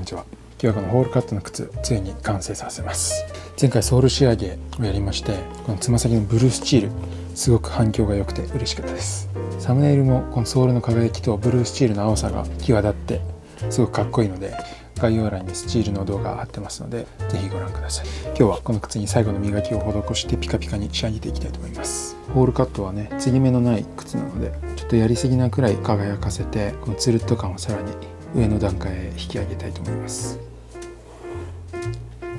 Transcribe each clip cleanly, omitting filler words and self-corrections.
にちは。今日はこのホールカットの靴ついに完成させます。前回ソール仕上げをやりまして、このつま先のブルースチールすごく反響が良くて嬉しかったです。サムネイルもこのソールの輝きとブルースチールの青さが際立ってすごくかっこいいので、概要欄にスチールの動画が貼ってますのでぜひご覧ください。今日はこの靴に最後の磨きを施してピカピカに仕上げていきたいと思います。ホールカットはね、継ぎ目のない靴なのでちょっとやりすぎなくらい輝かせて、このツルッと感をさらに上の段階へ引き上げたいと思います。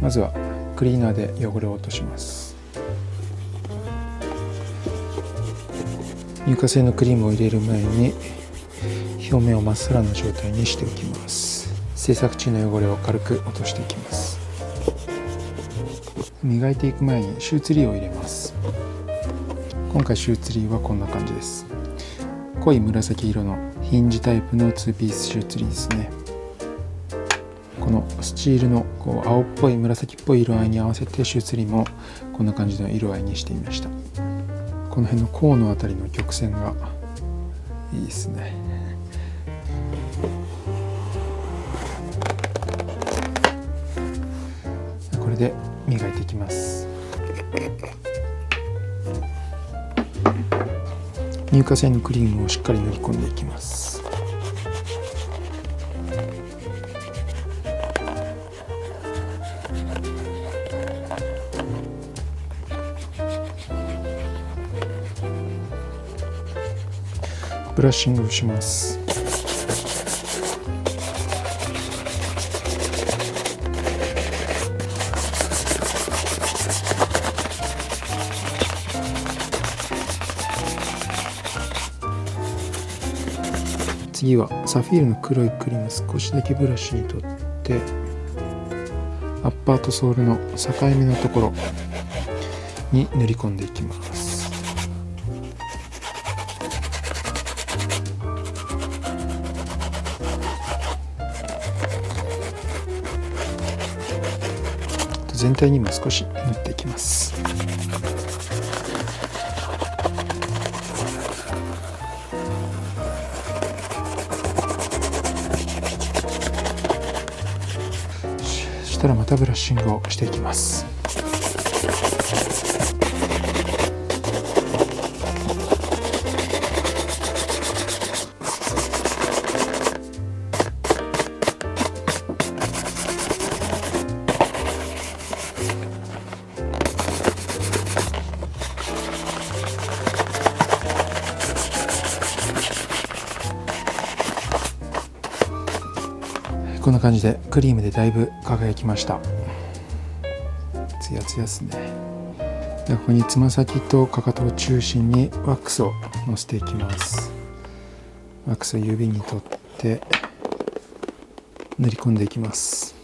まずはクリーナーで汚れを落とします。乳化性のクリームを入れる前に表面をまっさらな状態にしておきます。制作中の汚れを軽く落としていきます。磨いていく前にシューツリーを入れます。今回シューツリーはこんな感じです。濃い紫色のヒンジタイプの2ピースシューツリーですね。このスチールの青っぽい紫っぽい色合いに合わせてシューツリーもこんな感じの色合いにしてみました。この辺の甲のあたりの曲線がいいですね。これで磨いていきます。乳化性のクリームをしっかり塗り込んでいきます。ブラッシングをします。次はサフィールの黒いクリーム少しだけブラシに取って、アッパーとソールの境目のところに塗り込んでいきます。全体にも少し塗っていきます。そしたらまたブラッシングをしていきます。こんな感じでクリームでだいぶ輝きました。ツヤツヤですね。でここにつま先とかかとを中心にワックスをのせていきます。ワックスを指に取って塗り込んでいきます。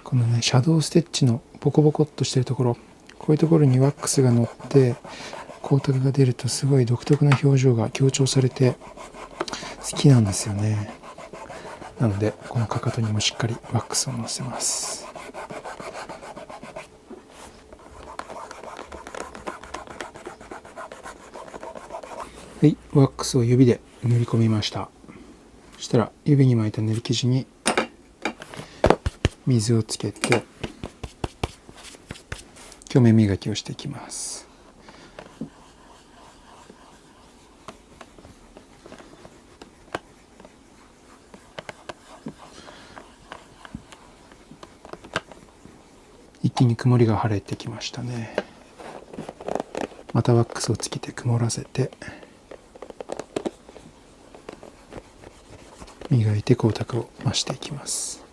このね、シャドウステッチのボコボコっとしてるところ、こういうところにワックスが乗って光沢が出るとすごい独特な表情が強調されて好きなんですよね。なのでこのかかとにもしっかりワックスをのせます。はい、ワックスを指で塗り込みました。そしたら指に巻いた塗り生地に水をつけて表面磨きをしていきます。一気に曇りが晴れてきましたね。またワックスをつけて曇らせて磨いて光沢を増していきます。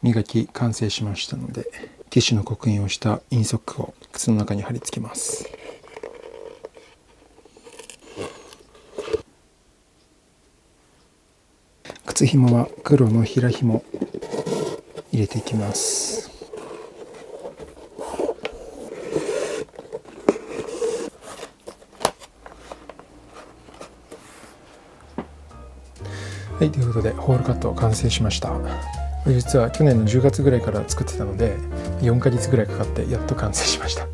磨き完成しましたので、ティッシュの刻印をしたインソックを靴の中に貼り付けます。靴ひもは黒の平ひも入れていきます。はい、ということでホールカット完成しました。実は去年の10月ぐらいから作ってたので4ヶ月ぐらいかかってやっと完成しました。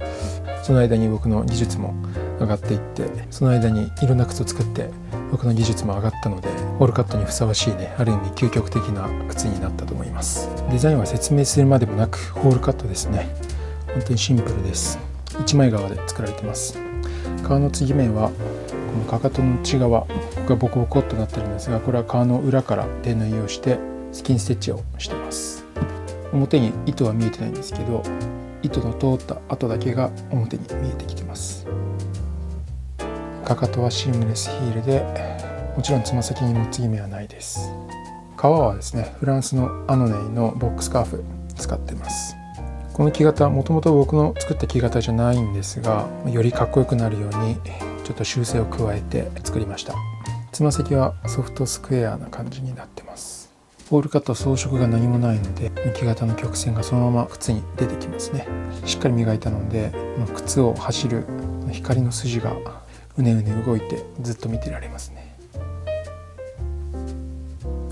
その間に僕の技術も上がっていって、その間にいろんな靴を作って僕の技術も上がったので、ホールカットにふさわしいね、ある意味究極的な靴になったと思います。デザインは説明するまでもなくホールカットですね。本当にシンプルです。一枚革で作られています。革の継ぎ目はこのかかとの内側、ここがボコボコっとなってるんですが、これは革の裏から手縫いをしてスキンステッチをしています。表に糸は見えてないんですけど、糸の通った跡だけが表に見えてきてます。かかとはシームレスヒールで、もちろんつま先にも継ぎ目はないです。革はですね、フランスのアノネイのボックスカーフ使ってます。この木型、もともと僕の作った木型じゃないんですが、よりかっこよくなるようにちょっと修正を加えて作りました。つま先はソフトスクエアな感じになってます。ホールカット装飾が何もないので、木型の曲線がそのまま靴に出てきますね。しっかり磨いたので、靴を走る光の筋がうねうね動いてずっと見てられますね。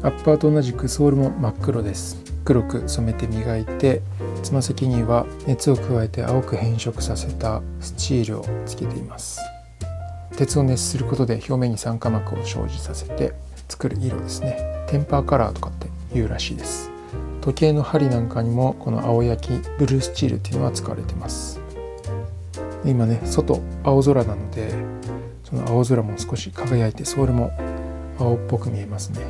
アッパーと同じくソールも真っ黒です。黒く染めて磨いて、つま先には熱を加えて青く変色させたスチールをつけています。鉄を熱することで表面に酸化膜を生じさせて作る色ですね。テンパーカラーとかって言うらしいです。時計の針なんかにもこの青焼きブルースチールっていうのは使われてます。今ね、外青空なので、その青空も少し輝いてソールも青っぽく見えますね。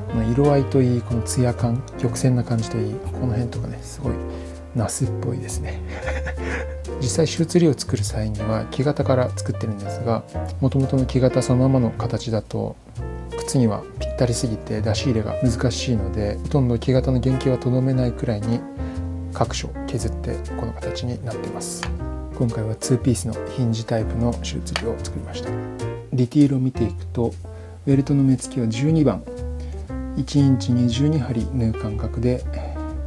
この色合いといい、このツヤ感、曲線な感じといい、この辺とかね、すごいナスっぽいですね。実際シューツリーを作る際には木型から作ってるんですが、もともとの木型そのままの形だと靴にはぴったりすぎて出し入れが難しいので、ほとんど木型の原型はとどめないくらいに各所削ってこの形になっています。今回は2ピースのヒンジタイプのシューツリーを作りました。ディティールを見ていくと、ベルトの目付きは12番、1インチに12針縫う間隔で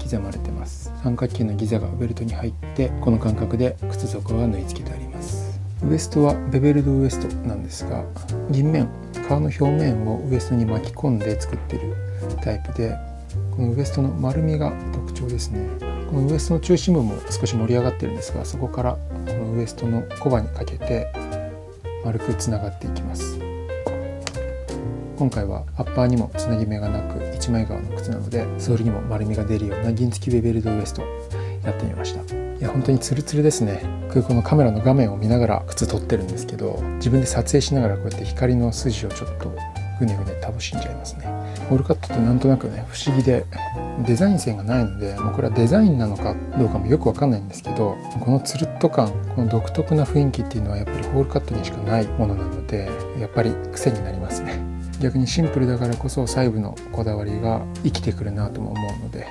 刻まれてます。三角形のギザがベルトに入って、この間隔で靴底が縫い付けてあります。ウエストはベベルドウエストなんですが、銀面、革の表面をウエストに巻き込んで作っているタイプで、このウエストの丸みが特徴ですね。このウエストの中心部も少し盛り上がってるんですが、そこからこのウエストのコバにかけて丸くつながっていきます。今回はアッパーにもつなぎ目がなく一枚革の靴なので、ソールにも丸みが出るような銀付きベベルドウエストやってみました。いや、本当にツルツルですね。空港のカメラの画面を見ながら靴撮ってるんですけど、自分で撮影しながらこうやって光の筋をちょっとぐねぐね楽しんじゃいますね。ホールカットってなんとなくね、不思議でデザイン性がないので、もうこれはデザインなのかどうかもよくわかんないんですけど、このツルッと感、この独特な雰囲気っていうのはやっぱりホールカットにしかないものなので、やっぱり癖になりますね。逆にシンプルだからこそ細部のこだわりが生きてくるなとも思うので、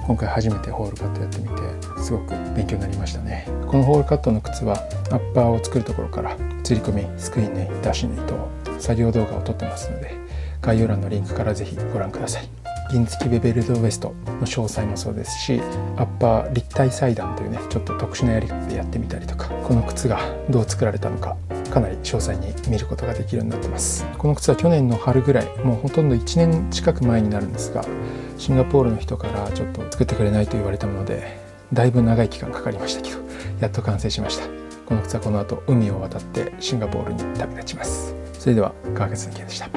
今回初めてホールカットやってみてすごく勉強になりましたね。このホールカットの靴はアッパーを作るところから釣り込み、スクイーン縫い、ダッシュ縫いと作業動画を撮ってますので、概要欄のリンクからぜひご覧ください。銀付きベベルドウエストの詳細もそうですし、アッパー立体裁断というね、ちょっと特殊なやり方でやってみたりとか、この靴がどう作られたのかかなり詳細に見ることができるようになってます。この靴は去年の春ぐらい、もうほとんど1年近く前になるんですが、シンガポールの人からちょっと作ってくれないと言われたもので、だいぶ長い期間かかりましたけど、やっと完成しました。この靴はこの後海を渡ってシンガポールに旅立ちます。それでは川勝健でした。